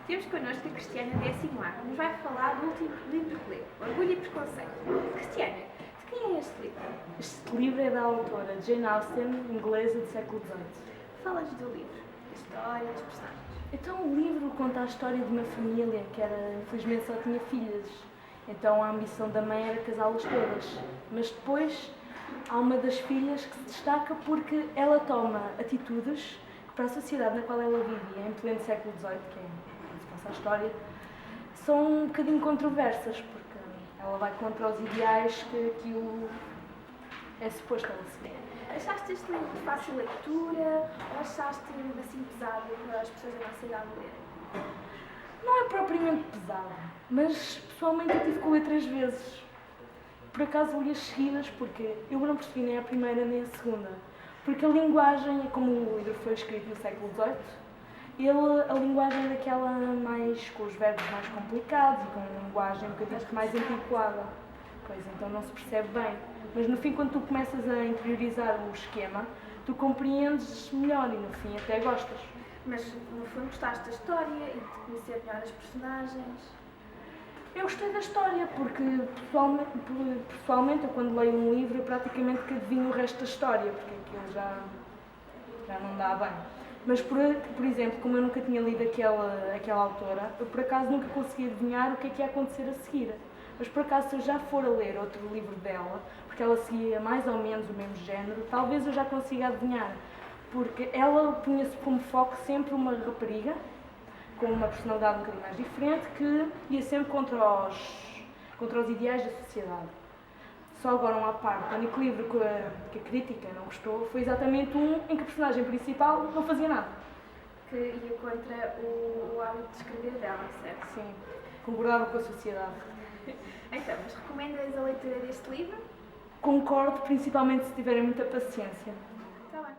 Temos connosco a Cristiana, 10º ano, que nos vai falar do último livro que leu, Orgulho e Preconceito. Cristiana, de quem é este livro? Este livro é da autora Jane Austen, inglesa do século XVIII. Fala-nos do livro, da história, dos personagens. Então o livro conta a história de uma família que infelizmente só tinha filhas. Então a ambição da mãe era casá-las todas. Mas depois há uma das filhas que se destaca porque ela toma atitudes que para a sociedade na qual ela vivia, em pleno século XVIII, que é onde se passa a história, são um bocadinho controversas, porque ela vai contra os ideais que aquilo é suposto ela seguir. Achaste este livro de fácil leitura ou achaste assim pesado para as pessoas da nossa idade lerem? Não é propriamente pesado, mas pessoalmente eu tive que ler 3 vezes. Por acaso li as seguidas porque eu não percebi nem a primeira nem a segunda. Porque a linguagem, como o livro foi escrito no século XVIII, a linguagem é daquela mais com os verbos mais complicados e com uma linguagem um bocadinho mais antiquada. Pois então não se percebe bem. Mas no fim, quando tu começas a interiorizar o esquema, tu compreendes melhor e no fim até gostas. Mas no fundo gostaste da história e de conhecer melhor as personagens? Eu gostei da história porque pessoalmente eu quando leio um livro eu praticamente que adivinho o resto da história, porque aquilo já não dá bem. Mas por exemplo, como eu nunca tinha lido aquela autora, eu por acaso nunca consegui adivinhar o que é que ia acontecer a seguir. Mas por acaso se eu já for a ler outro livro dela, porque ela seguia mais ou menos o mesmo género, talvez eu já consiga adivinhar. Porque ela punha-se como foco sempre uma rapariga, com uma personalidade um bocadinho mais diferente, que ia sempre contra os ideais da sociedade. Só agora um à parte, o único livro que a crítica não gostou foi exatamente um em que a personagem principal não fazia nada. Que ia contra o hábito de escrever dela, certo? Sim, concordava com a sociedade. Então, mas recomendas a leitura deste livro? Concordo, principalmente se tiverem muita paciência. Está bem.